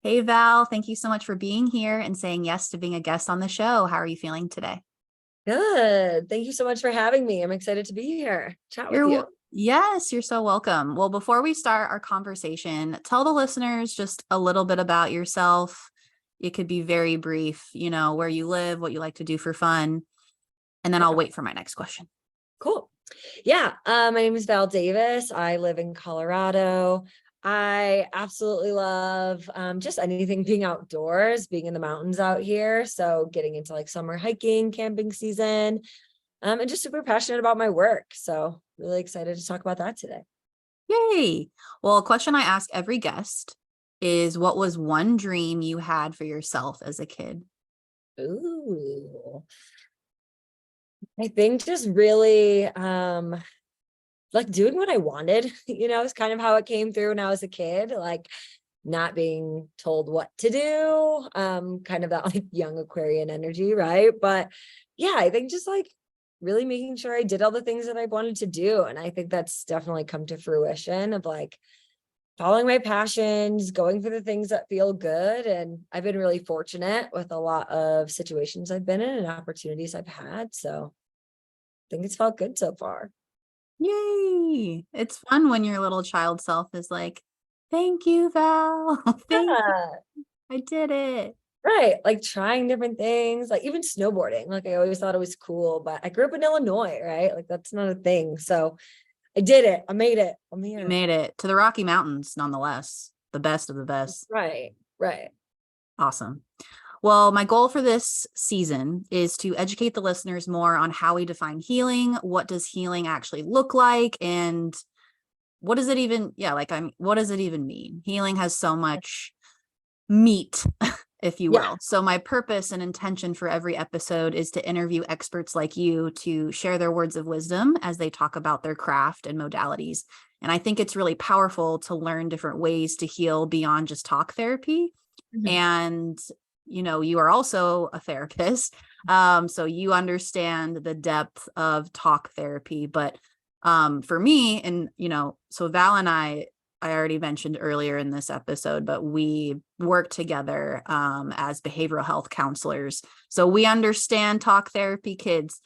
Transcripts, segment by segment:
Hey Val, thank you so much for being here and saying yes to being a guest on the show. How are you feeling today? Good. Thank you so much for having me. I'm excited to be here, chat with you. Yes, you're so welcome. Well, before we start our conversation, tell the listeners just a little bit about yourself. It could be very brief, where you live, what you like to do for fun, and then I'll Yeah, wait for my next question. cool. Yeah, my name is Val Davis. I live in Colorado. I absolutely love just anything being outdoors, being in the mountains out here. So getting into like summer hiking, camping season, and just super passionate about my work. So really excited to talk about that today. Yay. Well, a question I ask every guest is what was one dream you had for yourself as a kid? Ooh, I think just really like doing what I wanted, is kind of how it came through when I was a kid, like not being told what to do, kind of that like young Aquarian energy, right? But yeah, I think just like really making sure I did all the things that I wanted to do. And I think that's definitely come to fruition of like following my passions, going for the things that feel good. And I've been really fortunate with a lot of situations I've been in and opportunities I've had. So I think it's felt good so far. Yay. It's fun when your little child self is like, thank you, Val. Thank you. Yeah. I did it. Right. Like trying different things, like even snowboarding. Like I always thought it was cool, but I grew up in Illinois, right? Like that's not a thing. So I did it. I made it. I'm You here. made it to the Rocky Mountains, nonetheless. The best of the best. Right. Right. Awesome. Well, my goal for this season is to educate the listeners more on how we define healing. What does healing actually look like? And what does it even, what does it even mean? Healing has so much meat, if you Yeah. will. So my purpose and intention for every episode is to interview experts like you to share their words of wisdom as they talk about their craft and modalities. And I think it's really powerful to learn different ways to heal beyond just talk therapy. Mhm. And you are also a therapist, so you understand the depth of talk therapy. But for me, and so Val and I already mentioned earlier in this episode, but we work together as behavioral health counselors. So we understand talk therapy, kids.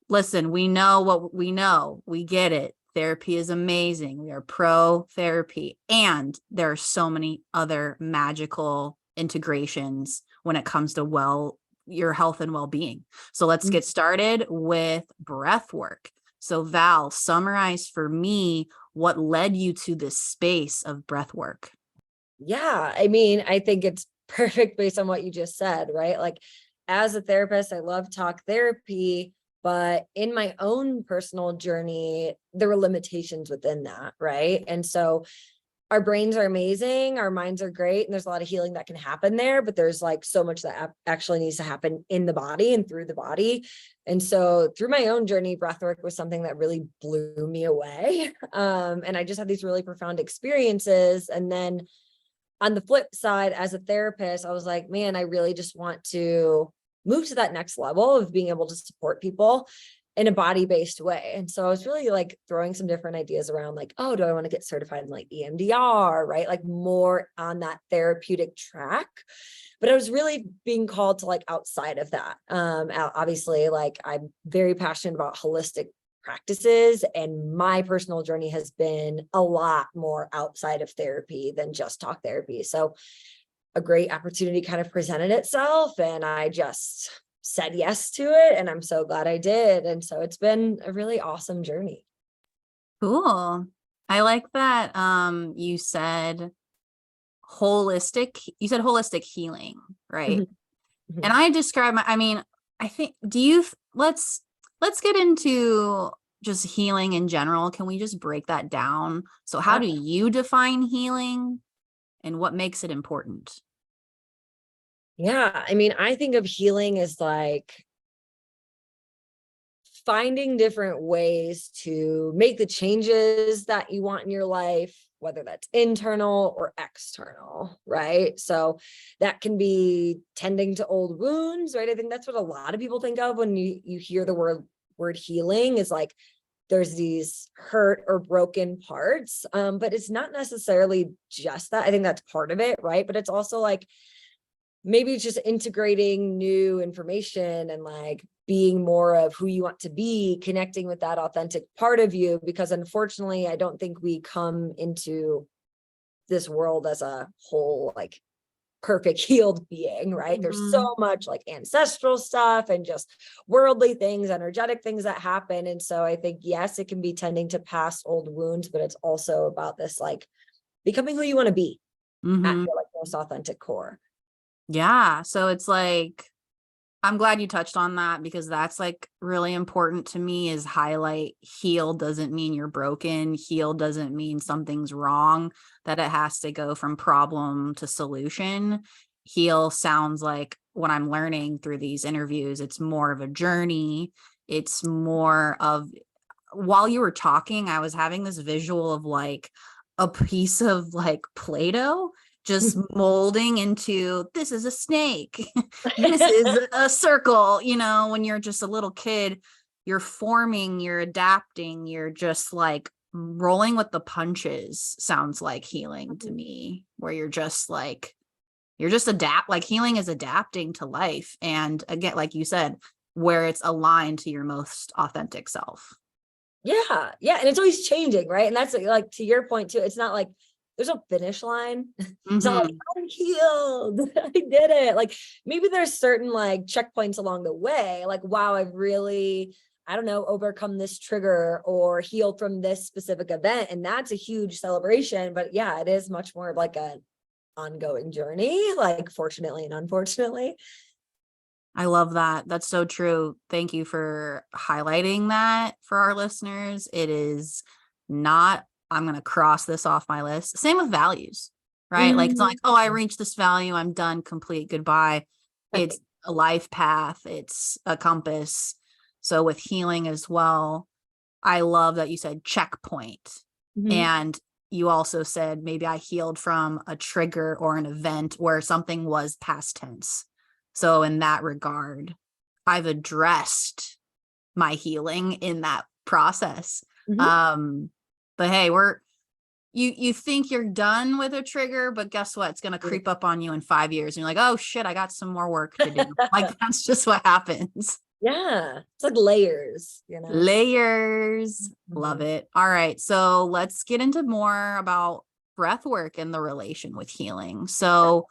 Listen, we know what we know. We get it. Therapy is amazing. We are pro therapy. And there are so many other magical integrations when it comes to your health and well-being. So let's get started with breath work. So Val, summarize for me what led you to this space of breath work. Yeah. I mean, I think it's perfect based on what you just said, right? Like as a therapist, I love talk therapy, but in my own personal journey, there were limitations within that, right? And so our brains are amazing, our minds are great, and there's a lot of healing that can happen there, but there's like so much that actually needs to happen in the body and through the body. And so through my own journey, breathwork was something that really blew me away. And I just had these really profound experiences. And then on the flip side, as a therapist, I was like, man, I really just want to move to that next level of being able to support people in a body-based way. And so I was really like throwing some different ideas around like, oh, do I want to get certified in like EMDR, right? Like more on that therapeutic track. But I was really being called to like outside of that. Obviously, like I'm very passionate about holistic practices, and my personal journey has been a lot more outside of therapy than just talk therapy. So a great opportunity kind of presented itself, and I just said yes to it, and I'm so glad I did. And so it's been a really awesome journey. Cool. I like that you said holistic healing, right? Mhm. And Mhm. I describe I mean, I think let's get into just healing in general. Can we just break that down? So how Yeah. do you define healing and what makes it important? Yeah. I mean, I think of healing as like finding different ways to make the changes that you want in your life, whether that's internal or external, right? So that can be tending to old wounds, right? I think that's what a lot of people think of when you hear the word healing is like there's these hurt or broken parts. But it's not necessarily just that. I think that's part of it, right? But it's also like, maybe it's just integrating new information and like being more of who you want to be, connecting with that authentic part of you, because unfortunately, I don't think we come into this world as a whole, like perfect healed being, right? There's so much like ancestral stuff and just worldly things, energetic things that happen. And so I think, yes, it can be tending to past old wounds, but it's also about this like becoming who you want to be at Mm-hmm. your like most authentic core. Yeah. So it's like, I'm glad you touched on that, because that's like really important to me, is highlight heal doesn't mean you're broken. Heal doesn't mean something's wrong, that it has to go from problem to solution. Heal sounds like, what I'm learning through these interviews, it's more of a journey. It's more of, while you were talking, I was having this visual of like a piece of like Play-Doh just molding into, this is a snake, this is a circle. When you're just a little kid, you're forming, you're adapting, you're just like rolling with the punches. Sounds like healing to me, where you're just like healing is adapting to life. And again, like you said, where it's aligned to your most authentic self. Yeah. Yeah. And it's always changing, right? And that's like to your point too. It's not like there's no finish line. It's not like I'm healed. I did it. Like maybe there's certain like checkpoints along the way. Like, wow, I've really, I don't know, overcome this trigger or healed from this specific event. And that's a huge celebration. But yeah, it is much more of like an ongoing journey, like fortunately and unfortunately. I love that. That's so true. Thank you for highlighting that for our listeners. It is not, I'm going to cross this off my list. Same with values, right? Like, it's not like, oh, I reached this value, I'm done, complete, goodbye. It's a life path, it's a compass. So with healing as well, I love that you said checkpoint. And you also said, maybe I healed from a trigger or an event where something was past tense. So in that regard, I've addressed my healing in that process. But hey, you think you're done with a trigger, but guess what? It's going to creep up on you in 5 years. And you're like, oh shit, I got some more work to do. Like, that's just what happens. Yeah. It's like layers, Layers. Love it. All right. So let's get into more about breath work and the relation with healing. So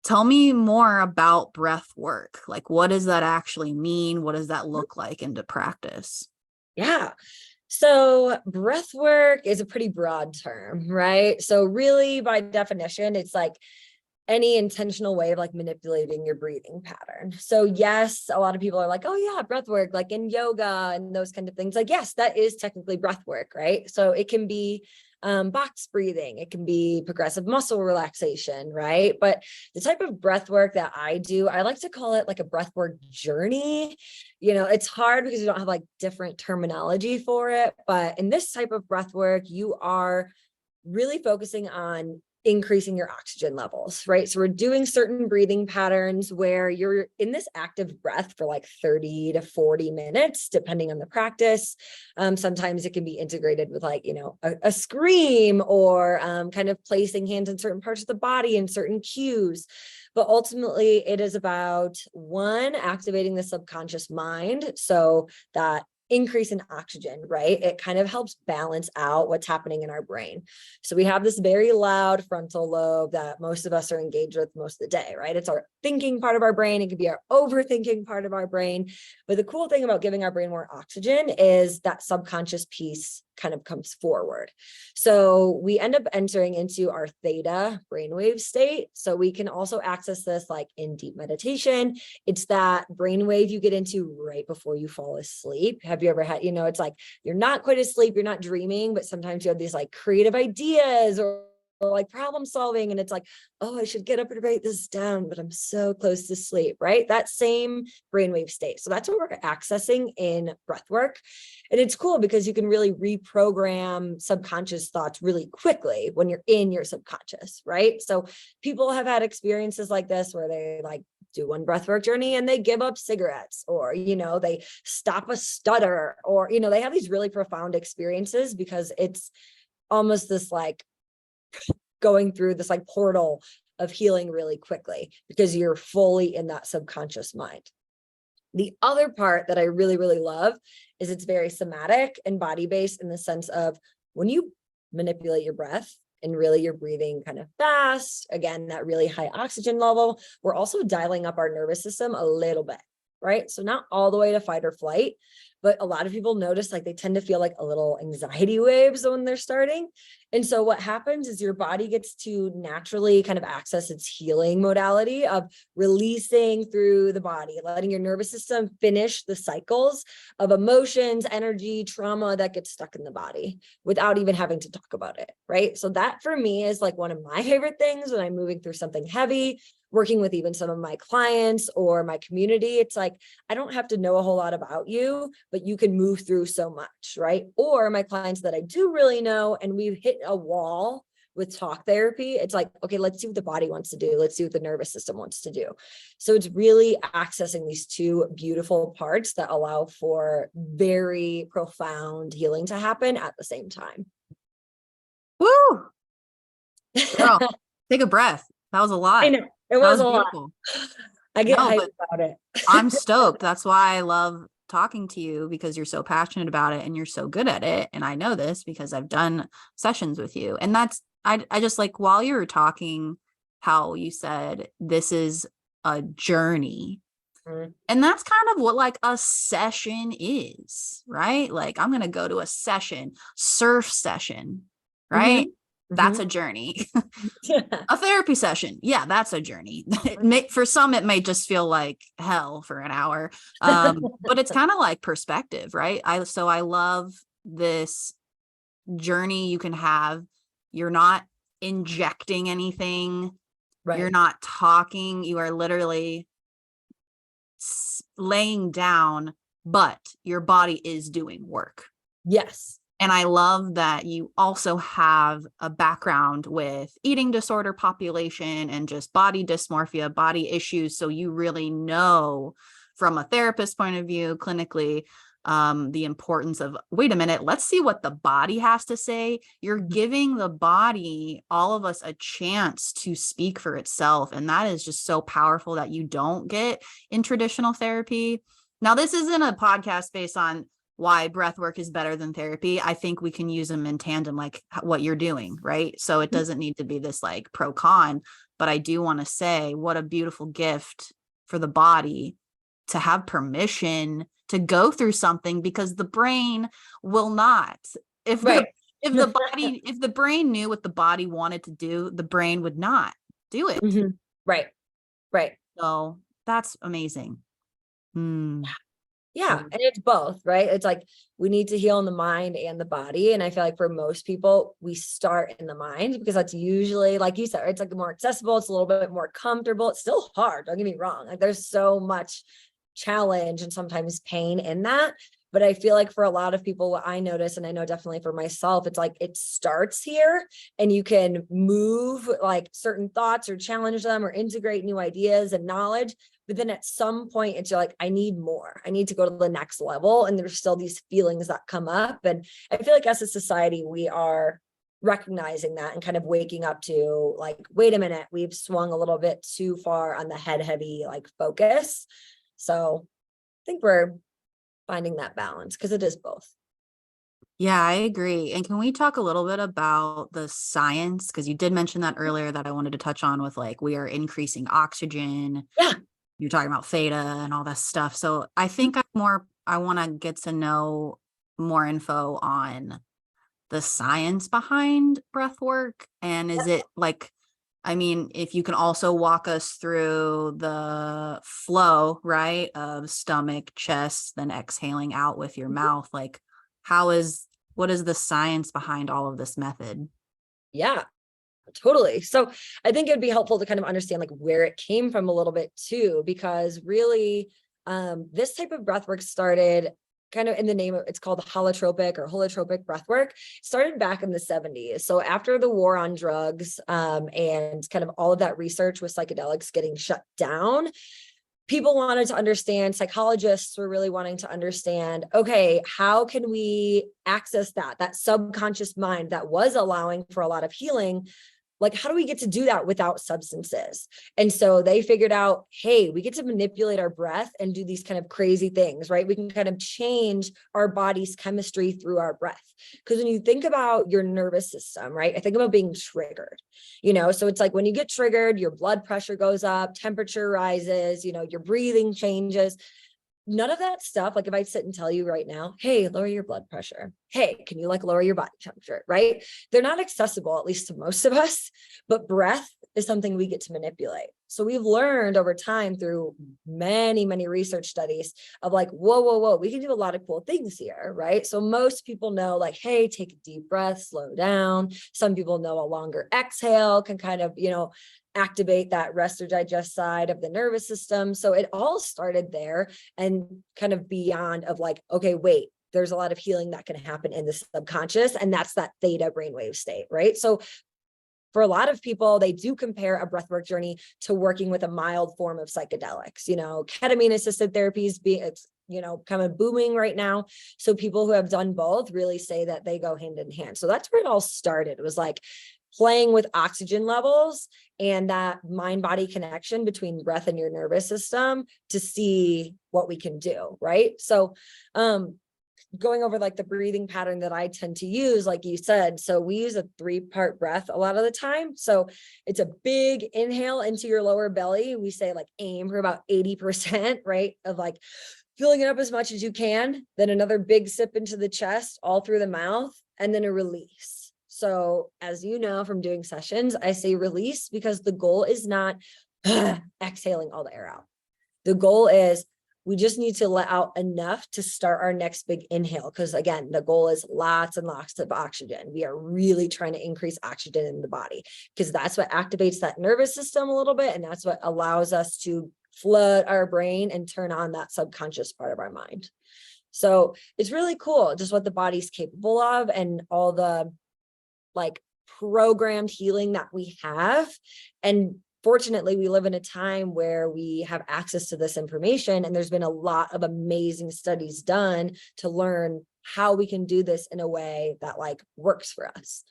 tell me more about breath work. Like, what does that actually mean? What does that look like into practice? Yeah. So breath work is a pretty broad term, right? So really by definition, it's like any intentional way of like manipulating your breathing pattern. So yes, a lot of people are like, oh yeah, breath work, like in yoga and those kind of things. Like, yes, that is technically breath work, right? So it can be box breathing, it can be progressive muscle relaxation, right? But the type of breath work that I do, I like to call it like a breath work journey. It's hard because you don't have like different terminology for it. But in this type of breath work, you are really focusing on increasing your oxygen levels, right? So we're doing certain breathing patterns where you're in this active breath for like 30 to 40 minutes, depending on the practice. Sometimes it can be integrated with like, a scream or kind of placing hands in certain parts of the body and certain cues. But ultimately it is about one, activating the subconscious mind. So that increase in oxygen, right? It kind of helps balance out what's happening in our brain. So we have this very loud frontal lobe that most of us are engaged with most of the day, right? It's our thinking part of our brain. It could be our overthinking part of our brain. But the cool thing about giving our brain more oxygen is that subconscious piece kind of comes forward. So we end up entering into our theta brainwave state. So we can also access this like in deep meditation. It's that brainwave you get into right before you fall asleep. Have you ever had, it's like you're not quite asleep, you're not dreaming, but sometimes you have these like creative ideas or like problem solving. And it's like, oh, I should get up and write this down, but I'm so close to sleep, right? That same brainwave state. So that's what we're accessing in breath work. And it's cool because you can really reprogram subconscious thoughts really quickly when you're in your subconscious, right? So people have had experiences like this where they like do one breathwork journey and they give up cigarettes, or, they stop a stutter, or, they have these really profound experiences because it's almost this like going through this like portal of healing really quickly because you're fully in that subconscious mind. The other part that I really, really love is it's very somatic and body-based in the sense of when you manipulate your breath and really you're breathing kind of fast, again, that really high oxygen level, we're also dialing up our nervous system a little bit, right? So not all the way to fight or flight, but a lot of people notice like they tend to feel like a little anxiety waves when they're starting. And so what happens is your body gets to naturally kind of access its healing modality of releasing through the body, letting your nervous system finish the cycles of emotions, energy, trauma that gets stuck in the body without even having to talk about it, right? So that for me is like one of my favorite things when I'm moving through something heavy, working with even some of my clients or my community. It's like, I don't have to know a whole lot about you, but you can move through so much, right? Or my clients that I do really know, and we've hit a wall with talk therapy. It's like, okay, let's see what the body wants to do. Let's see what the nervous system wants to do. So it's really accessing these two beautiful parts that allow for very profound healing to happen at the same time. Woo! Girl, take a breath. That was a lot. I know. It That was was a lot. beautiful. I get No, hyped but about it. I'm stoked. That's why I love talking to you, because you're so passionate about it and you're so good at it. And I know this because I've done sessions with you. And that's, I just like, while you were talking, how you said this is a journey. Mhm. And that's kind of what like a session is, right? Like I'm going to go to a session, surf session, right? That's a journey. A therapy session, yeah, that's a journey. For some it may just feel like hell for an hour, but it's kind of like perspective, right? I love this journey you can have. You're not injecting anything, you're Right. not talking, you are literally laying down, but your body is doing work. Yes. And I love that you also have a background with eating disorder population and just body dysmorphia, body issues. So you really know from a therapist point of view, clinically, the importance of, wait a minute, let's see what the body has to say. You're giving the body, all of us, a chance to speak for itself. And that is just so powerful that you don't get in traditional therapy. Now, this isn't a podcast based on why breath work is better than therapy. I think we can use them in tandem, like what you're doing, right? So it doesn't need to be this like pro con, but I do want to say what a beautiful gift for the body to have permission to go through something, because the brain will not. If the if the brain knew what the body wanted to do, the brain would not do it. Right. Right. So that's amazing. Yeah. And it's both, right? It's like we need to heal in the mind and the body. And I feel like for most people, we start in the mind because that's usually, like you said, it's like more accessible. It's a little bit more comfortable. It's still hard. Don't get me wrong. Like there's so much challenge and sometimes pain in that. But I feel like for a lot of people, what I notice, and I know definitely for myself, it's like it starts here and you can move like certain thoughts or challenge them or integrate new ideas and knowledge. But then at some point, it's like, I need more. I need to go to the next level. And there's still these feelings that come up. And I feel like as a society, we are recognizing that and kind of waking up to like, wait a minute, we've swung a little bit too far on the head heavy like focus. So I think we're finding that balance because it is both. Yeah, I agree. And can we talk a little bit about the science? Because you did mention that earlier that I wanted to touch on with like, we are increasing oxygen. Yeah. You're talking about theta and all that stuff. So I think I want to get to know more info on the science behind breath work. And is it like, I mean, if you can also walk us through the flow, right, of stomach, chest, then exhaling out with your mouth, like what is the science behind all of this method? Yeah, totally. So I think it'd be helpful to kind of understand like where it came from a little bit too, because really this type of breath work started kind of in the name of, it's called holotropic or holotropic breathwork, started back in the 70s. So after the war on drugs, and kind of all of that research with psychedelics getting shut down, people wanted to understand, psychologists were really wanting to understand, okay, how can we access that subconscious mind that was allowing for a lot of healing? Like, how do we get to do that without substances? And so they figured out, hey, we get to manipulate our breath and do these kind of crazy things, right? We can kind of change our body's chemistry through our breath. Because when you think about your nervous system, right? I think about being triggered, so it's like when you get triggered, your blood pressure goes up, temperature rises, your breathing changes. None of that stuff, like if I sit and tell you right now, hey, lower your blood pressure. Hey, can you lower your body temperature, right? They're not accessible, at least to most of us, but breath is something we get to manipulate. So we've learned over time through many, many research studies of whoa, we can do a lot of cool things here, right? So most people know hey, take a deep breath, slow down. Some people know a longer exhale can kind of, activate that rest or digest side of the nervous system. So it all started there and kind of beyond of okay, wait, there's a lot of healing that can happen in the subconscious. And that's that theta brainwave state, right? So for a lot of people, they do compare a breathwork journey to working with a mild form of psychedelics. Ketamine assisted therapies it's kind of booming right now. So people who have done both really say that they go hand in hand. So that's where it all started. It was playing with oxygen levels and that mind-body connection between breath and your nervous system to see what we can do, right? So going over the breathing pattern that I tend to use, like you said, so we use a 3-part breath a lot of the time. So it's a big inhale into your lower belly. We say aim for about 80%, right? Of filling it up as much as you can. Then another big sip into the chest, all through the mouth, and then a release. So as you know, from doing sessions, I say release because the goal is not exhaling all the air out. The goal is we just need to let out enough to start our next big inhale. Because again, the goal is lots and lots of oxygen. We are really trying to increase oxygen in the body because that's what activates that nervous system a little bit. And that's what allows us to flood our brain and turn on that subconscious part of our mind. So it's really cool just what the body's capable of and all the programmed healing that we have. And fortunately, we live in a time where we have access to this information, and there's been a lot of amazing studies done to learn how we can do this in a way that works for us.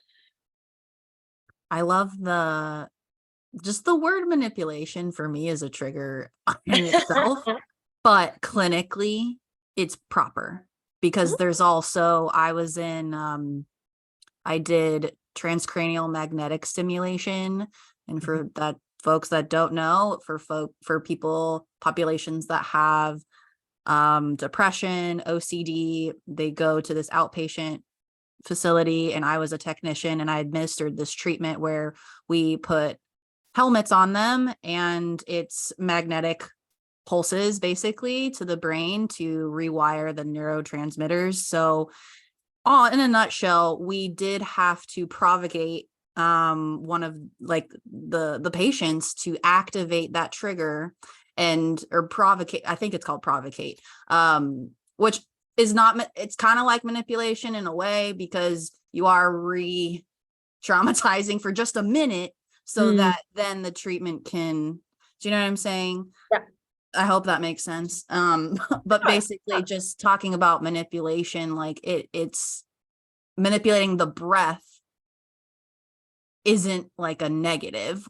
I love just the word manipulation for me is a trigger in itself, but clinically it's proper because there's also, I did transcranial magnetic stimulation. And for that folks that don't know, for populations that have depression, OCD, they go to this outpatient facility, and I was a technician and I administered this treatment where we put helmets on them and it's magnetic pulses basically to the brain to rewire the neurotransmitters. So in a nutshell, we did have to provocate one of the patients to activate that trigger or provocate. I think it's called provocate, which is not, it's kind of like manipulation in a way because you are re-traumatizing for just a minute so that then the treatment can, do you know what I'm saying? Yeah. I hope that makes sense. But basically just talking about manipulation, it's manipulating the breath isn't a negative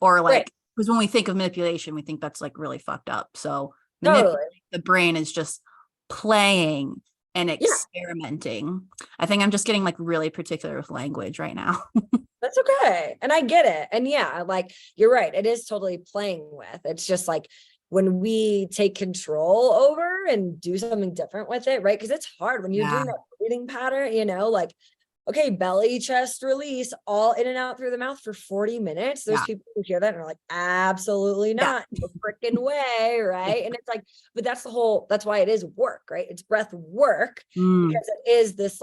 or because when we think of manipulation, we think that's really fucked up. So Totally. the brain is just playing and experimenting. I think I'm just getting really particular with language right now. That's okay. And I get it. And yeah, you're right. It is totally playing with. It's just when we take control over and do something different with it, right? Because it's hard when you're doing that breathing pattern, okay, belly, chest, release, all in and out through the mouth for 40 minutes. There's people who hear that and are absolutely not, no freaking way, right? And it's but that's that's why it is work, right? It's breath work because it is this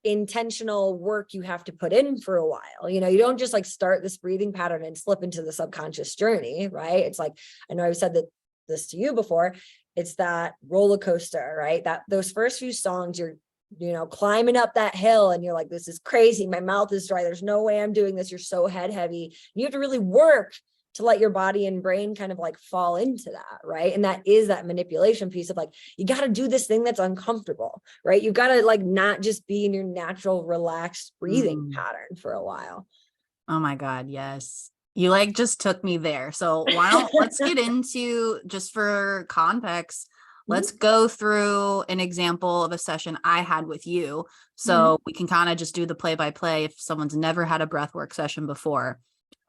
intentional work you have to put in for a while. You don't just start this breathing pattern and slip into the subconscious journey, right? It's I know I've said that this to you before, it's that roller coaster, right? That those first few songs, you're, climbing up that hill and you're like, this is crazy. My mouth is dry. There's no way I'm doing this. You're so head heavy. You have to really work to let your body and brain kind of like fall into that, right? And that is that manipulation piece of like, you got to do this thing that's uncomfortable, right? You got to like not just be in your natural relaxed breathing pattern for a while. Oh my God, yes. You like just took me there. So let's get into, just for context, let's go through an example of a session I had with you. So we can kind of just do the play by play if someone's never had a breathwork session before.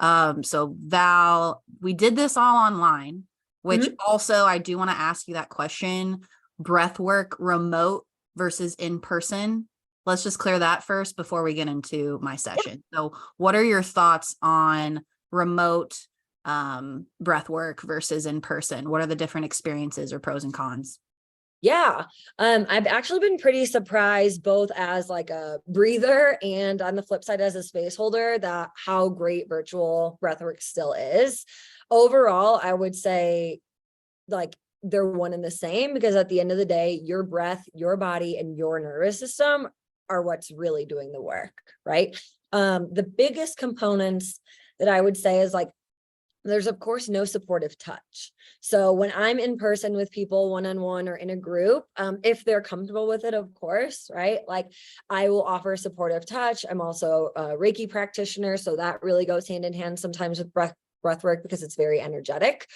So Val, we did this all online, which also I do want to ask you that question, breathwork remote versus in person. Let's just clear that first before we get into my session. So what are your thoughts on remote breath work versus in person? What are the different experiences or pros and cons? Yeah. I've actually been pretty surprised, both as like a breather and on the flip side as a space holder, that how great virtual breathwork still is. Overall, I would say like they're one and the same, because at the end of the day, your breath, your body, and your nervous system are what's really doing the work, right? The biggest components that I would say is like, there's of course no supportive touch. So when I'm in person with people one-on-one or in a group, if they're comfortable with it, of course, right? Like I will offer supportive touch. I'm also a Reiki practitioner, so that really goes hand in hand sometimes with breath work because it's very energetic.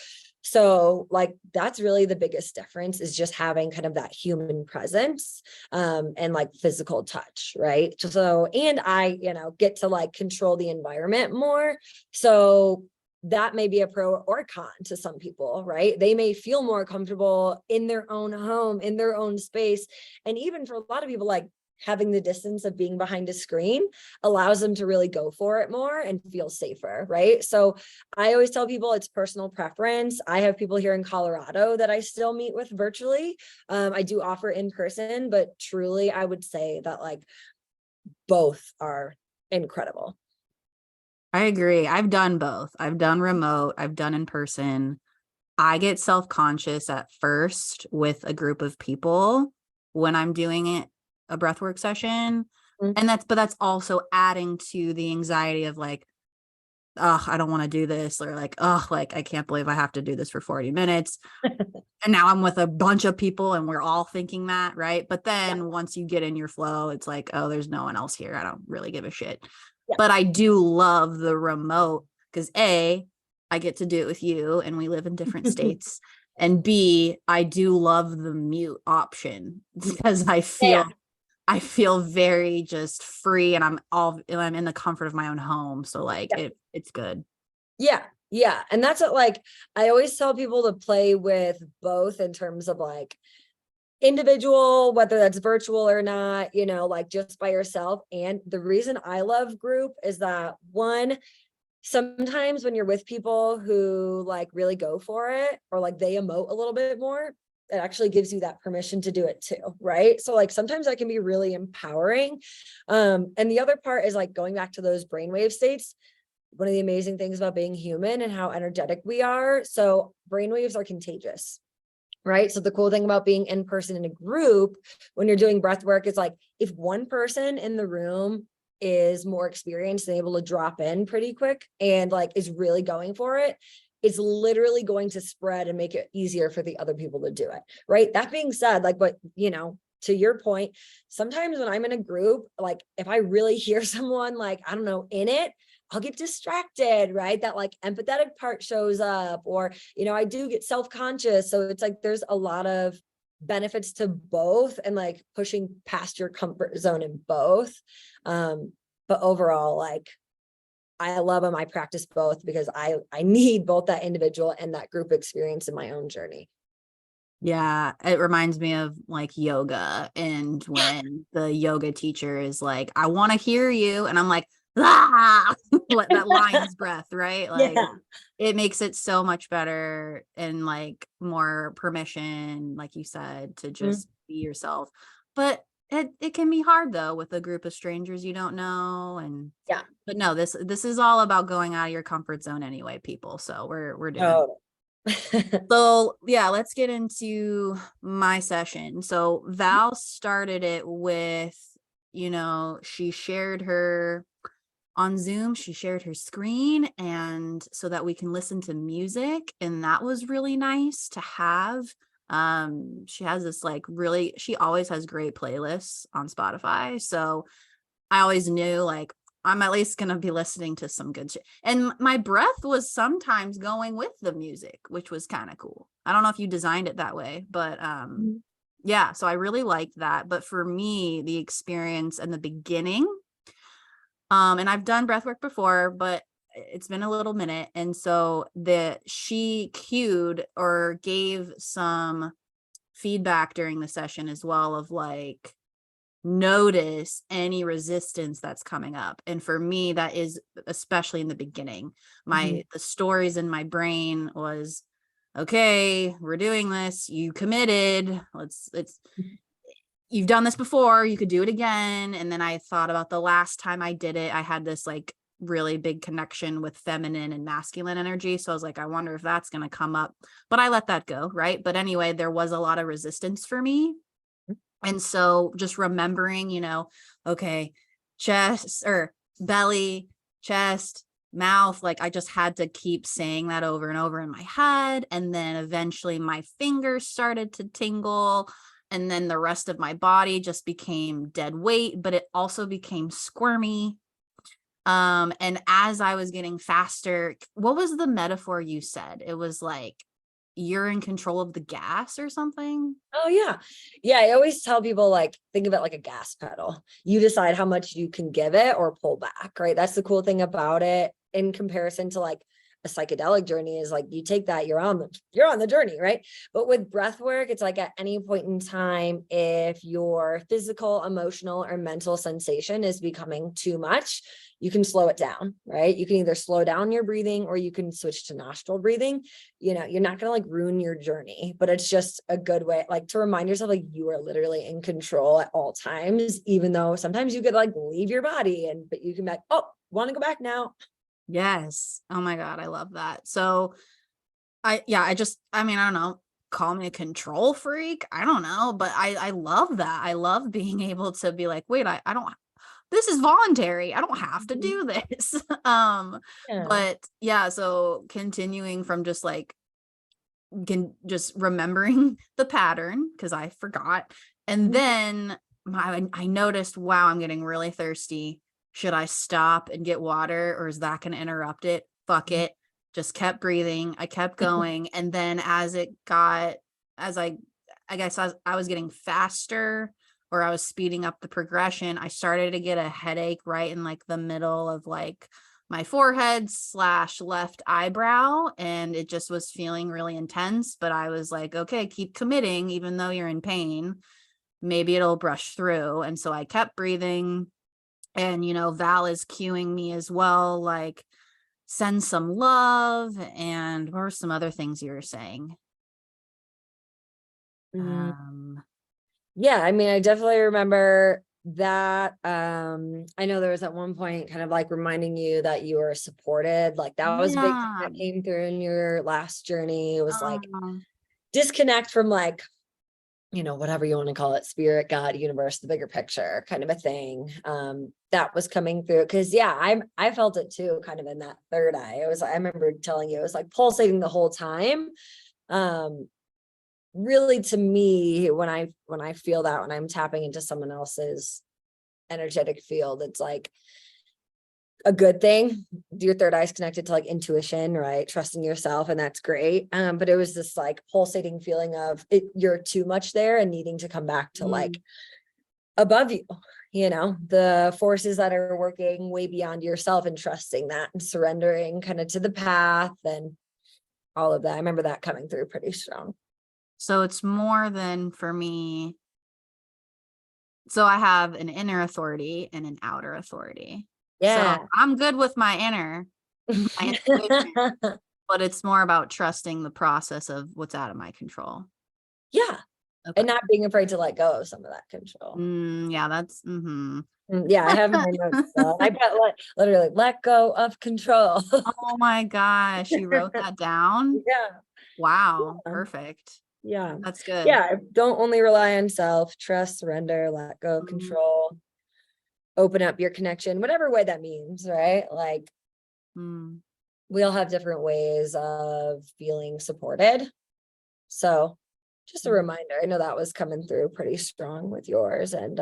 So like that's really the biggest difference, is just having kind of that human presence and like physical touch, right? So, and I, get to like control the environment more. So that may be a pro or con to some people, right? They may feel more comfortable in their own home, in their own space. And even for a lot of people, like having the distance of being behind a screen allows them to really go for it more and feel safer, right? So I always tell people it's personal preference. I have people here in Colorado that I still meet with virtually. I do offer in person, but truly I would say that like both are incredible. I agree. I've done both. I've done remote, I've done in person. I get self-conscious at first with a group of people when I'm doing it, a breathwork session. And that's also adding to the anxiety of like, oh, I don't want to do this, or like, oh, like I can't believe I have to do this for 40 minutes. And now I'm with a bunch of people and we're all thinking that, right? But then once you get in your flow, it's like, oh, there's no one else here. I don't really give a shit. But I do love the remote because A, I get to do it with you and we live in different states. And B, I do love the mute option because I feel very just free, and I'm in the comfort of my own home. So like it's good. Yeah. Yeah. And that's what like I always tell people to play with both in terms of like individual, whether that's virtual or not, like just by yourself. And the reason I love group is that one, sometimes when you're with people who like really go for it, or like they emote a little bit more, it actually gives you that permission to do it too, right? So like sometimes that can be really empowering. And the other part is like going back to those brainwave states. One of the amazing things about being human and how energetic we are. So brainwaves are contagious, right? So the cool thing about being in person in a group when you're doing breath work is like, if one person in the room is more experienced and able to drop in pretty quick and like is really going for it, it's literally going to spread and make it easier for the other people to do it, right? That being said, like, but to your point, sometimes when I'm in a group, like if I really hear someone like, I don't know, in it, I'll get distracted, right? That like empathetic part shows up, or, I do get self-conscious. So it's like, there's a lot of benefits to both and like pushing past your comfort zone in both. But overall, like I love them. I practice both because I need both that individual and that group experience in my own journey. Yeah, it reminds me of like yoga, and when the yoga teacher is like, I want to hear you, and I'm like, ah, that lion's breath, right? Like it makes it so much better and like more permission, like you said, to just be yourself. But it can be hard though with a group of strangers you don't know. And but no, this is all about going out of your comfort zone anyway, people. So we're doing So yeah, let's get into my session. So Val started it with, she shared her on Zoom, she shared her screen and so that we can listen to music. And that was really nice to have. She has this she always has great playlists on Spotify. So I always knew I'm at least going to be listening to some good shit. And my breath was sometimes going with the music, which was kind of cool. I don't know if you designed it that way, but yeah, so I really liked that. But for me, the experience in the beginning, and I've done breathwork before, but it's been a little minute. And so she cued or gave some feedback during the session as well of notice any resistance that's coming up. And for me, that is especially in the beginning, the stories in my brain was, okay, we're doing this, you committed, you've done this before, you could do it again. And then I thought about the last time I did it, I had this really big connection with feminine and masculine energy. So I was like, I wonder if that's going to come up, but I let that go. Right. But anyway, there was a lot of resistance for me. And so just remembering, okay, chest or belly, chest, mouth, I just had to keep saying that over and over in my head. And then eventually my fingers started to tingle. And then the rest of my body just became dead weight, but it also became squirmy. And as I was getting faster, what was the metaphor you said? It was you're in control of the gas or something. Oh yeah. Yeah. I always tell people think of it like a gas pedal. You decide how much you can give it or pull back, right? That's the cool thing about it in comparison to a psychedelic journey is you take that, you're on the journey, right? But with breath work, it's at any point in time, if your physical, emotional, or mental sensation is becoming too much, you can slow it down, right? You can either slow down your breathing or you can switch to nostril breathing. You're not going to ruin your journey, but it's just a good way to remind yourself you are literally in control at all times, even though sometimes you could leave your body but you can be oh, want to go back now. Yes. Oh my God. I love that. So I don't know, call me a control freak. I don't know, but I love that. I love being able to be wait, I don't, this is voluntary. I don't have to do this. Yeah. But yeah, so continuing from just remembering the pattern because I forgot. And then I noticed, wow, I'm getting really thirsty. Should I stop and get water or is that going to interrupt it? Fuck it. Just kept breathing. I kept going. And then I guess I was getting faster or I was speeding up the progression, I started to get a headache right in the middle of my forehead / left eyebrow. And it just was feeling really intense. But I was okay, keep committing, even though you're in pain, maybe it'll brush through. And so I kept breathing. And, Val is cueing me as well, send some love. And what were some other things you were saying? Mhm. Um, Yeah, I mean, I definitely remember that. I know there was at one point kind of reminding you that you were supported. That was a big thing yeah. that came through in your last journey. It was Um, disconnect from whatever you want to call it, spirit, God, universe, the bigger picture kind of a thing. That was coming through. Cause yeah, I felt it too, kind of in that third eye. I remember telling you, it was pulsating the whole time. Really to me, when I feel that, when I'm tapping into someone else's energetic field, it's a good thing. Your third eye is connected to intuition, right? Trusting yourself, and that's great. But it was this pulsating feeling of you're too much there and needing to come back to above you, the forces that are working way beyond yourself, and trusting that and surrendering kind of to the path and all of that. I remember that coming through pretty strong. so it's more than for me. So I have an inner authority and an outer authority. So Yeah. I'm good with my my intuition, but it's more about trusting the process of what's out of my control. Yeah. Okay. And not being afraid to let go of some of that control. Yeah, that's Yeah, I have my notes. I got literally let go of control. Oh my gosh, you wrote that down? Yeah. Wow. Yeah. Perfect. Yeah. That's good. Yeah. Don't only rely on self, trust, surrender, let go, Mhm. control, open up your connection, whatever way that means, right? Like Mm. we all have different ways of feeling supported. So just a Mm. reminder. I know that was coming through pretty strong with yours. And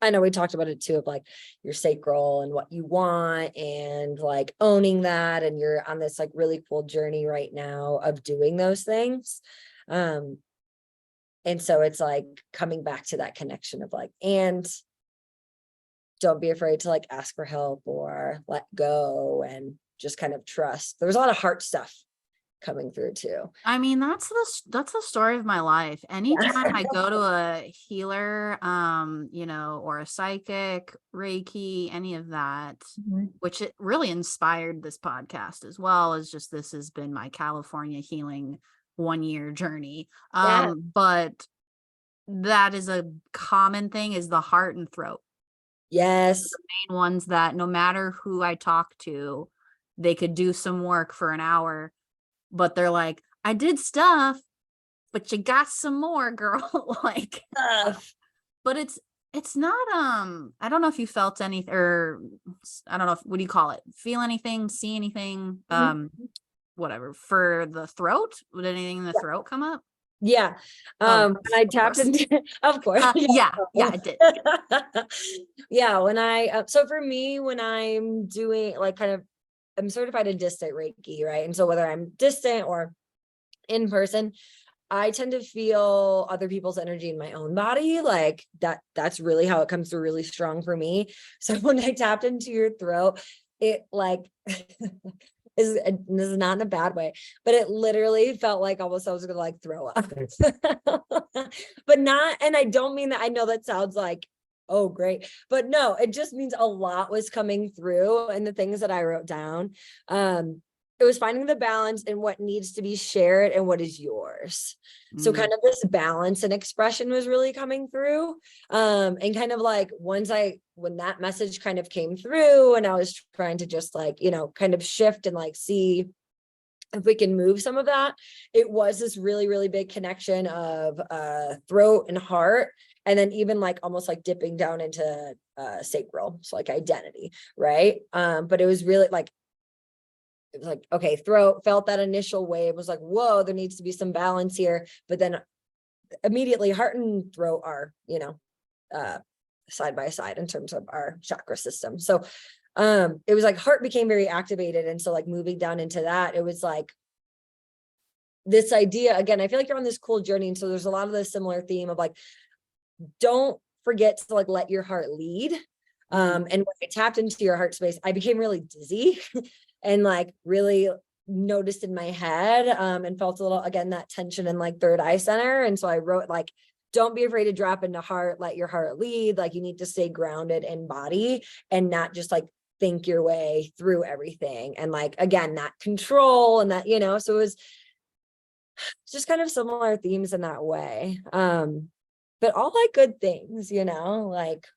I know we talked about it too, of like your sacral and what you want and like owning that. And you're on this like really cool journey right now of doing those things. Um, and so it's like coming back to that connection of like, and don't be afraid to like ask for help or let go and just kind of trust. There was a lot of heart stuff coming through too. I mean, that's the story of my life. Anytime Yeah. I go to a healer, or a psychic, Reiki, any of that, Mhm. which it really inspired this podcast as well, is just this has been my California healing 1 year journey. Yeah. But that is a common thing, is the heart and throat. Yes. Main ones that no matter who I talk to, they could do some work for an hour, but they're like, I did stuff, but you got some more, girl. Like, but it's not, I don't know if you felt anything, or I don't know if, what do you call it? Feel anything, see anything, Mhm. whatever, for the throat? Would anything in the throat come up? Yeah. Oh, When I of tapped course. into, of course. Yeah, I did. Yeah. When so for me, when I'm doing like kind of, I'm certified in distant Reiki, right? And so whether I'm distant or in person, I tend to feel other people's energy in my own body. Like that's really how it comes through really strong for me. So when I tapped into your throat, it like this is not in a bad way, but it literally felt like almost I was gonna like throw up. But not, and I don't mean that, I know that sounds like, oh great, but no, it just means a lot was coming through and the things that I wrote down. It was finding the balance in what needs to be shared and what is yours. So Mm. kind of this balance and expression was really coming through. And kind of like when that message kind of came through and I was trying to just like, kind of shift and like see if we can move some of that, it was this really, really big connection of throat and heart. And then even like almost like dipping down into sacral, so like identity, right? But it was really like, it was like, okay, throat, felt that initial wave, was like, whoa, there needs to be some balance here. But then immediately heart and throat are, uh, side by side in terms of our chakra system. So it was like heart became very activated. And so like moving down into that, it was like this idea, again, I feel like you're on this cool journey. And so there's a lot of the similar theme of like, don't forget to like let your heart lead. Mm. And when I tapped into your heart space, I became really dizzy and like really noticed in my head, and felt a little, again, that tension in like third eye center. And so I wrote like, don't be afraid to drop into heart, let your heart lead. Like you need to stay grounded in body and not just like think your way through everything. And like, again, that control and that, so it was just kind of similar themes in that way. But all like good things, like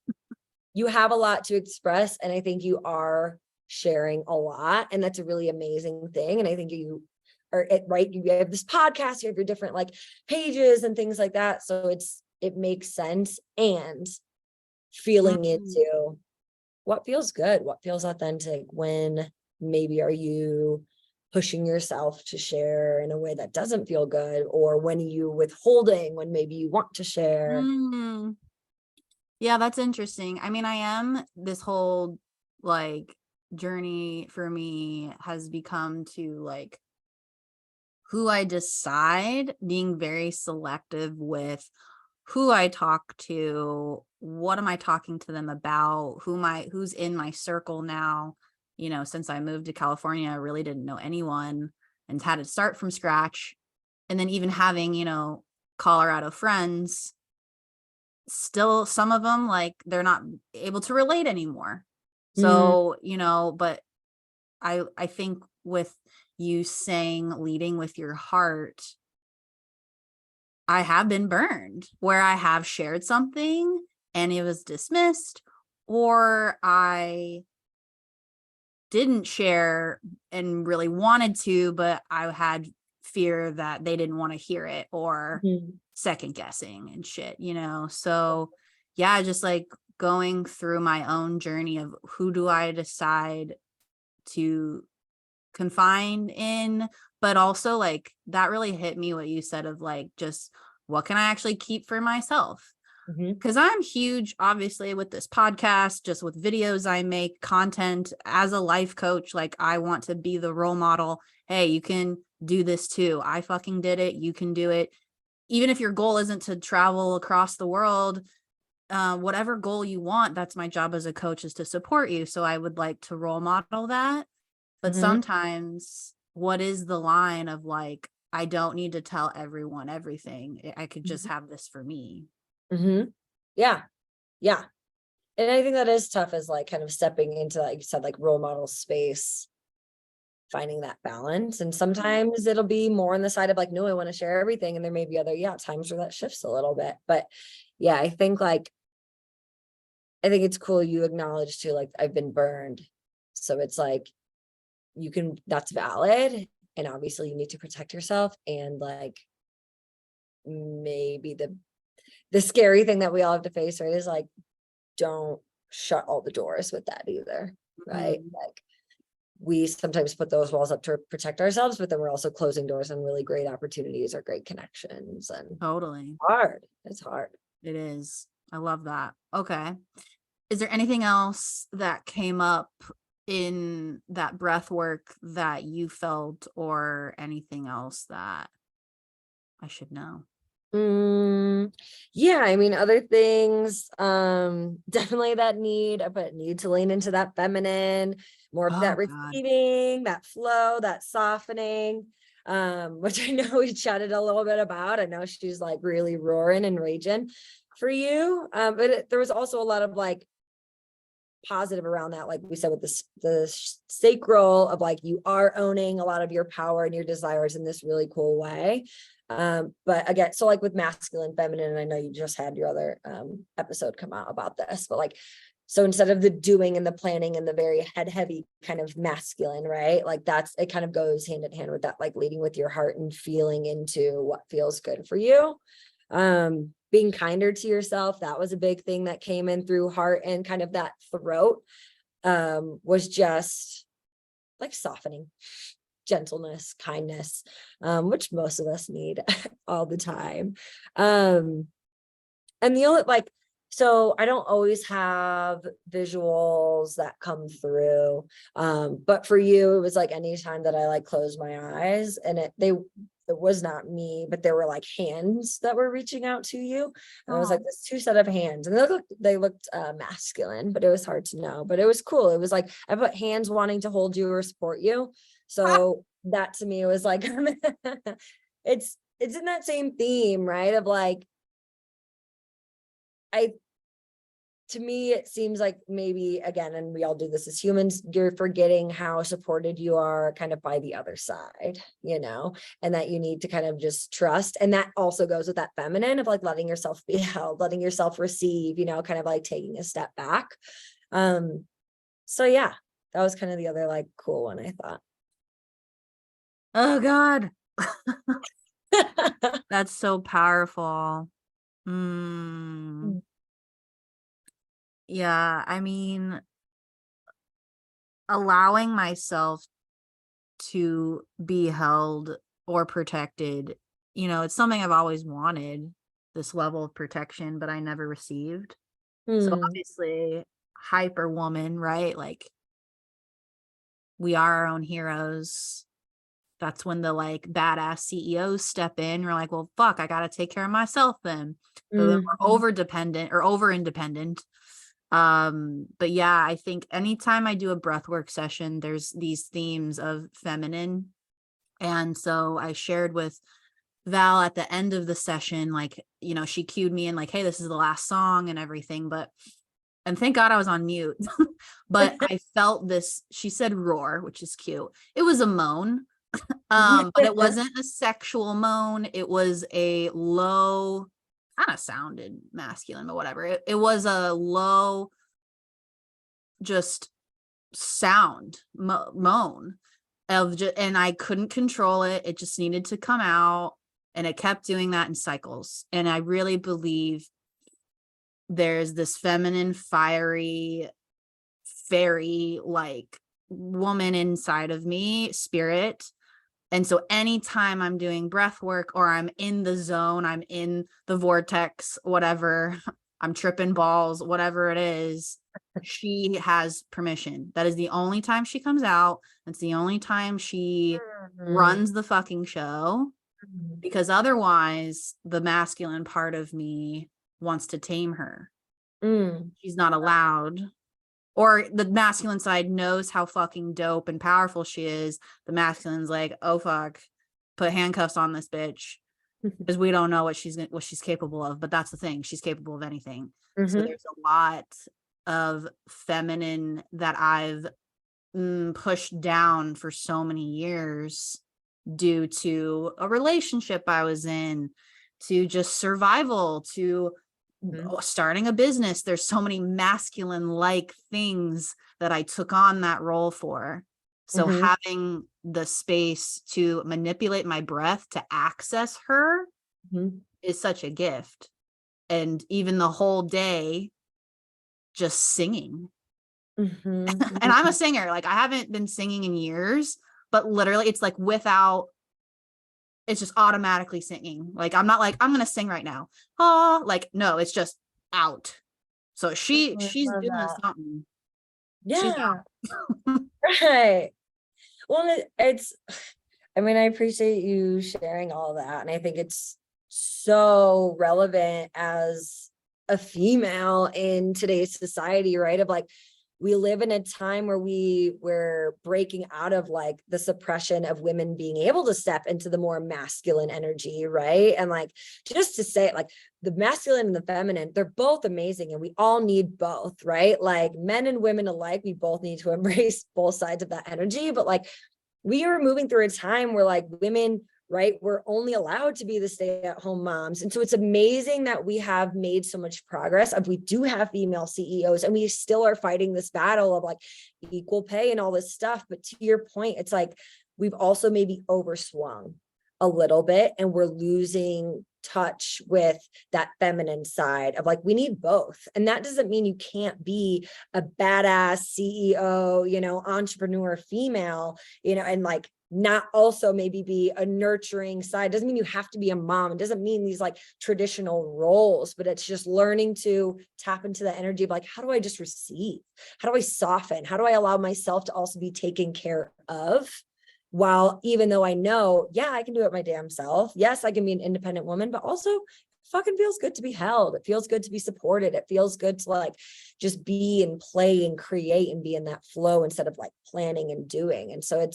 you have a lot to express. And I think you are sharing a lot. And that's a really amazing thing. And I think you are right. You have this podcast, you have your different like pages and things like that. So it makes sense. And feeling Mm. into what feels good, what feels authentic, when maybe are you pushing yourself to share in a way that doesn't feel good, or when are you withholding when maybe you want to share. Mm. Yeah, that's interesting. I mean, I am, this whole like journey for me has become to like who I decide, being very selective with who I talk to, what am I talking to them about, who's in my circle now. Since I moved to California, I really didn't know anyone and had to start from scratch. And then even having, Colorado friends, still some of them, like, they're not able to relate anymore. Mm, So, but I think with you saying leading with your heart, I have been burned where I have shared something and it was dismissed, or I didn't share and really wanted to, but I had fear that they didn't want to hear it or Mhm. second guessing and shit, So yeah, just like going through my own journey of who do I decide to confine in, but also like that really hit me what you said of like just what can I actually keep for myself? Mhm. Because I'm huge, obviously, with this podcast, just with videos I make, content as a life coach. Like, I want to be the role model. Hey, you can do this too. I fucking did it. You can do it. Even if your goal isn't to travel across the world, whatever goal you want, that's my job as a coach, is to support you. So I would like to role model that. But Mhm. sometimes, what is the line of like, I don't need to tell everyone everything. I could just Mhm. have this for me. Mhm. Yeah. Yeah. And I think that is tough, is like kind of stepping into, like you said, like role model space, finding that balance. And sometimes it'll be more on the side of like, no, I want to share everything. And there may be other, times where that shifts a little bit. But yeah, I think it's cool you acknowledge too, like I've been burned. So it's like that's valid. And obviously you need to protect yourself. And like maybe the scary thing that we all have to face, right, is like, don't shut all the doors with that either. Right. Mhm. Like we sometimes put those walls up to protect ourselves, but then we're also closing doors on really great opportunities or great connections. And Totally. hard. It's hard. It is. I love that. Okay. Is there anything else that came up in that breath work that you felt, or anything else that I should know? Yeah, I mean, other things, definitely that need to lean into that feminine, more of that Oh God. receiving, that flow, that softening, which I know we chatted a little bit about. I know she's like really roaring and raging for you. But there was also a lot of like positive around that, like we said, with the sacral of like, you are owning a lot of your power and your desires in this really cool way. But again, so like with masculine, feminine, and I know you just had your other episode come out about this, but like, so instead of the doing and the planning and the very head heavy kind of masculine, right, like it kind of goes hand in hand with that, like leading with your heart and feeling into what feels good for you. Being kinder to yourself, that was a big thing that came in through heart, and kind of that throat was just like softening, gentleness, kindness, which most of us need all the time. And the only like, so I don't always have visuals that come through. But for you, it was like anytime that I like closed my eyes, and it was not me, but there were like hands that were reaching out to you. And it was like Oh. this two set of hands, and they looked masculine, but it was hard to know. But it was cool. It was like I put hands wanting to hold you or support you. So that to me was like it's in that same theme, right? Of like, I to me, it seems like maybe, again, and we all do this as humans, you're forgetting how supported you are kind of by the other side, and that you need to kind of just trust. And that also goes with that feminine of like letting yourself be held, letting yourself receive, kind of like taking a step back. So yeah, that was kind of the other like cool one, I thought. Oh God. That's so powerful. Mm. Yeah, I mean, allowing myself to be held or protected, it's something I've always wanted, this level of protection, but I never received. So Mm, obviously, hyper woman, right? Like, we are our own heroes. That's when the like badass CEOs step in. We're like, well, fuck, I gotta take care of myself then. But then mm, we're over dependent or over independent. But yeah, I think anytime I do a breathwork session, there's these themes of feminine. And so I shared with Val at the end of the session, like, she cued me in like, hey, this is the last song and everything. And thank God I was on mute. But I felt this, she said roar, which is cute. It was a moan. But it wasn't a sexual moan. It was a low, kind of sounded masculine, but whatever. It was a low, just sound moan. and I couldn't control it. It just needed to come out, and it kept doing that in cycles. And I really believe there's this feminine, fiery, fairy like woman inside of me, spirit. And so anytime I'm doing breath work or I'm in the zone, I'm in the vortex, whatever, I'm tripping balls, whatever it is, she has permission. That is the only time she comes out. That's the only time she runs the fucking show, because otherwise the masculine part of me wants to tame her. She's not allowed. Or the masculine side knows how fucking dope and powerful she is. The masculine's like, oh fuck, put handcuffs on this bitch, because we don't know what she's capable of. But that's the thing, she's capable of anything. So there's a lot of feminine that I've pushed down for so many years due to a relationship I was in, to just survival, to starting a business. There's so many masculine like things that I took on that role for. So having the space to manipulate my breath to access her is such a gift. And even the whole day just singing. And I'm a singer. Like, I haven't been singing in years, but literally it's like it's just automatically singing. Like, I'm not like, I'm going to sing right now. Oh, like, no, it's just out. So she's doing something. Yeah. Right. Well, I appreciate you sharing all that. And I think it's so relevant as a female in today's society, right? Of like, we live in a time where we're breaking out of like the suppression of women being able to step into the more masculine energy, right? And like, just to say it, like, the masculine and the feminine, they're both amazing, and we all need both, right? Like, men and women alike, we both need to embrace both sides of that energy. But like, we are moving through a time where like women, right, we're only allowed to be the stay-at-home moms. And so it's amazing that we have made so much progress. We do have female CEOs, and we still are fighting this battle of like equal pay and all this stuff. But to your point, it's like we've also maybe overswung a little bit, and we're losing touch with that feminine side of like, we need both. And that doesn't mean you can't be a badass CEO, entrepreneur female, and like not also maybe be a nurturing side. Doesn't mean you have to be a mom. It doesn't mean these like traditional roles, but it's just learning to tap into the energy of like, how do I just receive? How do I soften? How do I allow myself to also be taken care of? While even though I know, yeah, I can do it my damn self. Yes, I can be an independent woman, but also it fucking feels good to be held. It feels good to be supported. It feels good to like just be and play and create and be in that flow instead of like planning and doing. And so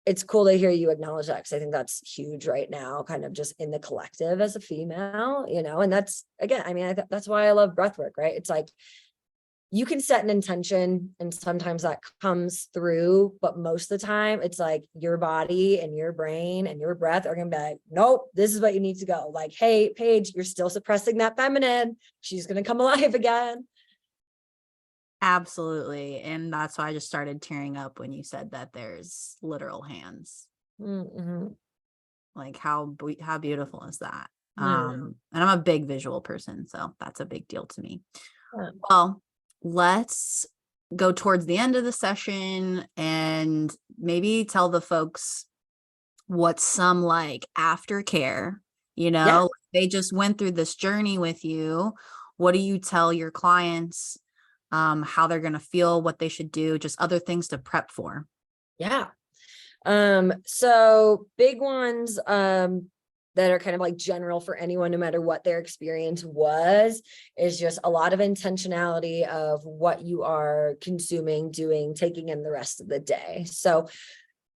it's cool to hear you acknowledge that, because I think that's huge right now, kind of just in the collective as a female, and that's, again, that's why I love breathwork, right? It's like, you can set an intention and sometimes that comes through, but most of the time it's like your body and your brain and your breath are going to be like, nope, this is what you need to go. Like, hey, Paige, you're still suppressing that feminine. She's going to come alive again. Absolutely. And that's why I just started tearing up when you said that there's literal hands. Like, how beautiful is that? And I'm a big visual person, so that's a big deal to me. Well, let's go towards the end of the session and maybe tell the folks what some like aftercare, they just went through this journey with you. What do you tell your clients, how they're going to feel, what they should do, just other things to prep for? Yeah. So big ones, that are kind of like general for anyone, no matter what their experience was, is just a lot of intentionality of what you are consuming, doing, taking in the rest of the day. So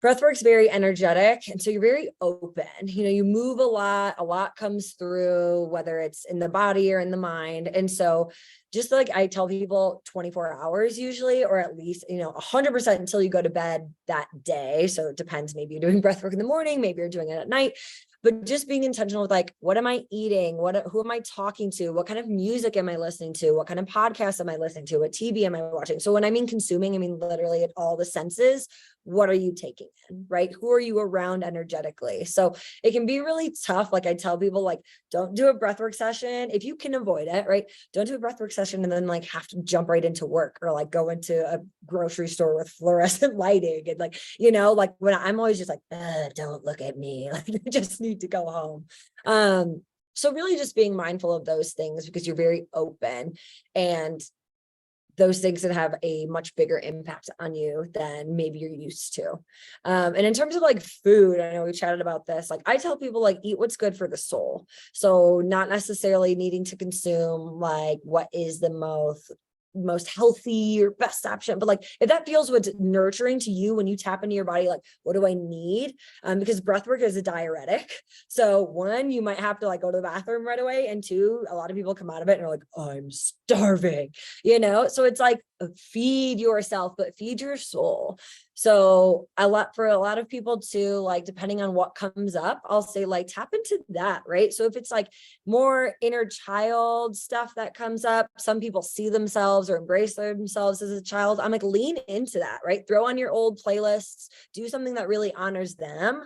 breathwork's very energetic. And so you're very open, you move a lot comes through, whether it's in the body or in the mind. And so just like I tell people, 24 hours usually, or at least, 100% until you go to bed that day. So it depends. Maybe you're doing breathwork in the morning, maybe you're doing it at night. but just being intentional with like, what am I eating? Who am I talking to? What kind of music am I listening to? What kind of podcasts am I listening to? What TV am I watching? So when I mean consuming, I mean literally at all the senses. What are you taking in, right? Who are you around energetically? So it can be really tough. Like I tell people, like, don't do a breathwork session if you can avoid it, right? Don't do a breathwork session and then like have to jump right into work or like go into a grocery store with fluorescent lighting and like, like when I'm always just like, don't look at me, like I just need to go home. So really just being mindful of those things because you're very open, and those things that have a much bigger impact on you than maybe you're used to. And in terms of like food, I know we chatted about this. Like I tell people, like, eat what's good for the soul. So not necessarily needing to consume like what is the most healthy or best option, but like if that feels what's nurturing to you when you tap into your body, like what do I need? Because breathwork is a diuretic. So one, you might have to like go to the bathroom right away, and two, a lot of people come out of it and are like, I'm starving, so it's like feed yourself, but feed your soul. So for a lot of people too, like depending on what comes up, I'll say like tap into that, right? So if it's like more inner child stuff that comes up, some people see themselves or embrace themselves as a child. I'm like, lean into that, right? Throw on your old playlists, do something that really honors them,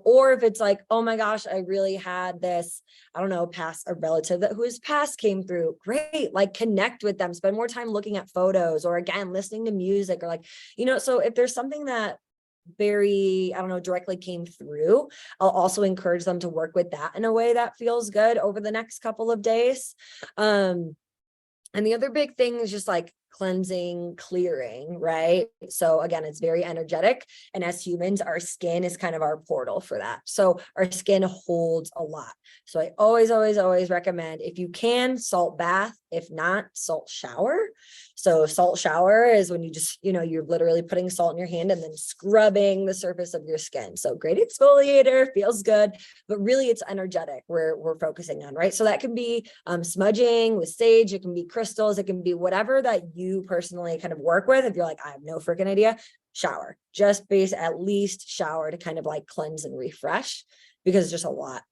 or if it's like, oh my gosh, I really had this, I don't know, a relative whose past came through, great, like connect with them, spend more time looking at photos, or again, listening to music, or like, so if there's something that very, I don't know, directly came through, I'll also encourage them to work with that in a way that feels good over the next couple of days. And the other big thing is just like cleansing, clearing, right? So again, it's very energetic. And as humans, our skin is kind of our portal for that. So our skin holds a lot. So I always, always, always recommend, if you can, salt bath. If not, salt shower. So salt shower is when you just, you're literally putting salt in your hand and then scrubbing the surface of your skin. So great exfoliator, feels good, but really it's energetic we're focusing on, right? So that can be smudging with sage, it can be crystals, it can be whatever that you personally kind of work with. If you're like, I have no freaking idea, shower, at least shower to kind of like cleanse and refresh, because just a lot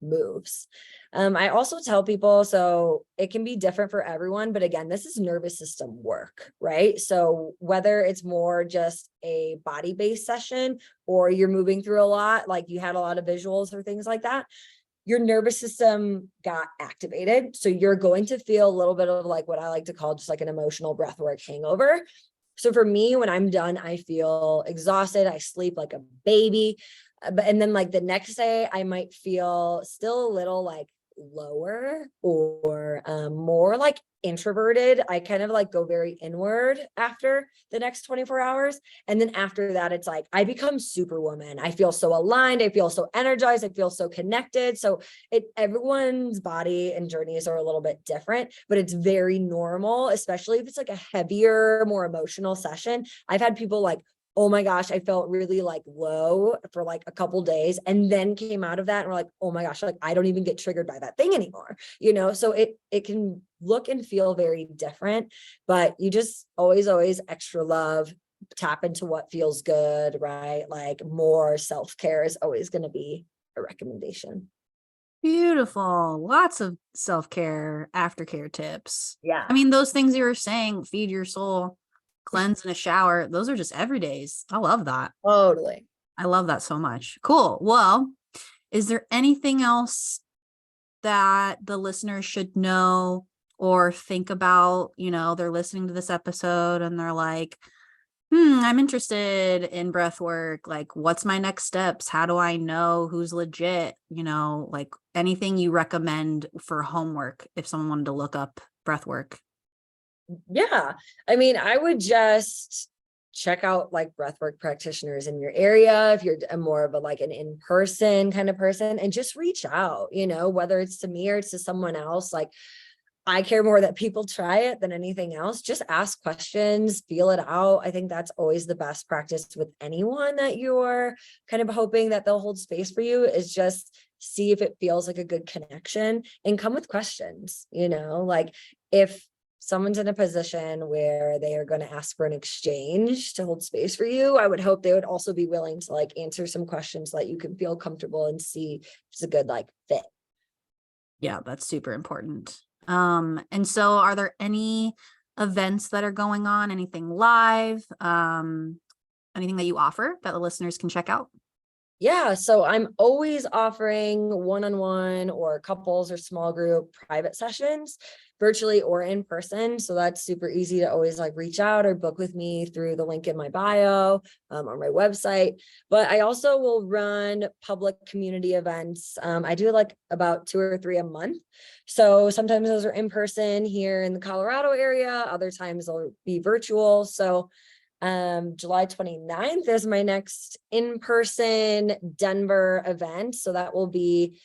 moves. I also tell people, so it can be different for everyone, but again, this is nervous system work, right? So whether it's more just a body-based session or you're moving through a lot, like you had a lot of visuals or things like that, your nervous system got activated. So you're going to feel a little bit of like what I like to call just like an emotional breathwork hangover. So for me, when I'm done, I feel exhausted. I sleep like a baby. And then like the next day, I might feel still a little like lower or more like introverted. I kind of like go very inward after the next 24 hours. And then after that, it's like I become superwoman. I feel so aligned. I feel so energized. I feel so connected. So everyone's body and journeys are a little bit different, but it's very normal, especially if it's like a heavier, more emotional session. I've had people like, oh my gosh, I felt really like low for like a couple days, and then came out of that and we're like, oh my gosh, like I don't even get triggered by that thing anymore, so it can look and feel very different, but you just always extra love, tap into what feels good, right? Like more self-care is always going to be a recommendation. Beautiful. Lots of self-care, aftercare tips. Yeah, I mean, those things you were saying, feed your soul, cleanse in a shower, those are just everydays. I love that. totally. I love that so much. Cool. Well, is there anything else that the listeners should know or think about? They're listening to this episode and they're like, I'm interested in breath work. Like, what's my next steps? How do I know who's legit? Like anything you recommend for homework if someone wanted to look up breath work. Yeah. I mean, I would just check out like breathwork practitioners in your area if you're more of a like an in-person kind of person, and just reach out, whether it's to me or it's to someone else. Like I care more that people try it than anything else. Just ask questions, feel it out. I think that's always the best practice with anyone that you're kind of hoping that they'll hold space for you, is just see if it feels like a good connection and come with questions, like if someone's in a position where they are going to ask for an exchange to hold space for you, I would hope they would also be willing to like answer some questions so that you can feel comfortable and see if it's a good like fit. Yeah, that's super important. And so are there any events that are going on, anything live, anything that you offer that the listeners can check out? Yeah, so I'm always offering one-on-one or couples or small group private sessions, virtually or in person. So that's super easy to always like reach out or book with me through the link in my bio or my website. But I also will run public community events. I do like about 2 or 3 a month. So sometimes those are in person here in the Colorado area. Other times they'll be virtual. So July 29th is my next in-person Denver event. So that will be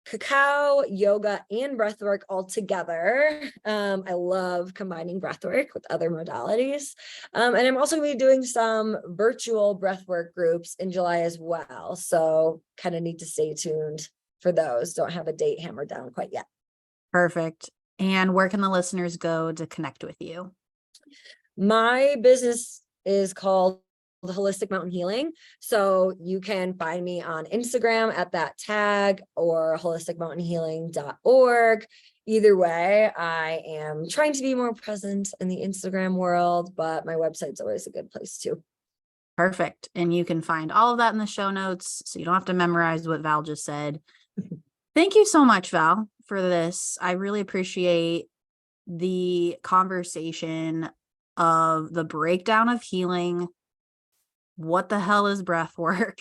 cacao, yoga, and breathwork all together. I love combining breathwork with other modalities. And I'm also going to be doing some virtual breathwork groups in July as well. So kind of need to stay tuned for those. Don't have a date hammered down quite yet. Perfect. And where can the listeners go to connect with you? My business is called Holistic Mountain Healing. So you can find me on Instagram at that tag or holisticmountainhealing.org. Either way, I am trying to be more present in the Instagram world, but my website's always a good place too. Perfect. And you can find all of that in the show notes, so you don't have to memorize what Val just said. Thank you so much, Val, for this. I really appreciate the conversation of the breakdown of healing. What the hell is breath work?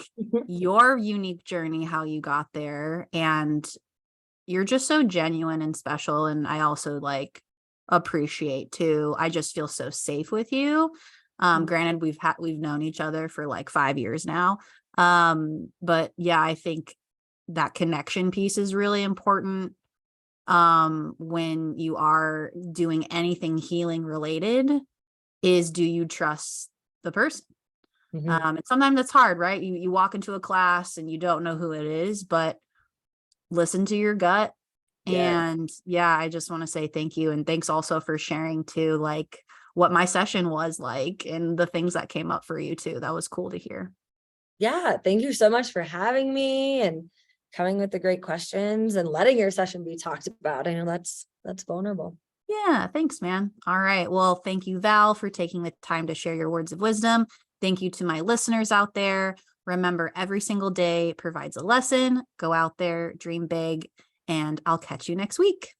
Your unique journey, how you got there. And you're just so genuine and special. And I also like appreciate too. I just feel so safe with you. Granted, we've known each other for like 5 years now. But yeah, I think that connection piece is really important. When you are doing anything healing related, is do you trust the person? And sometimes that's hard, right? You walk into a class and you don't know who it is, but listen to your gut. Yeah. And yeah, I just want to say thank you. And thanks also for sharing too, like what my session was like and the things that came up for you too. That was cool to hear. Yeah. Thank you so much for having me and coming with the great questions and letting your session be talked about. I know that's vulnerable. Yeah, thanks, man. All right. Well, thank you, Val, for taking the time to share your words of wisdom. Thank you to my listeners out there. Remember, every single day provides a lesson. Go out there, dream big, and I'll catch you next week.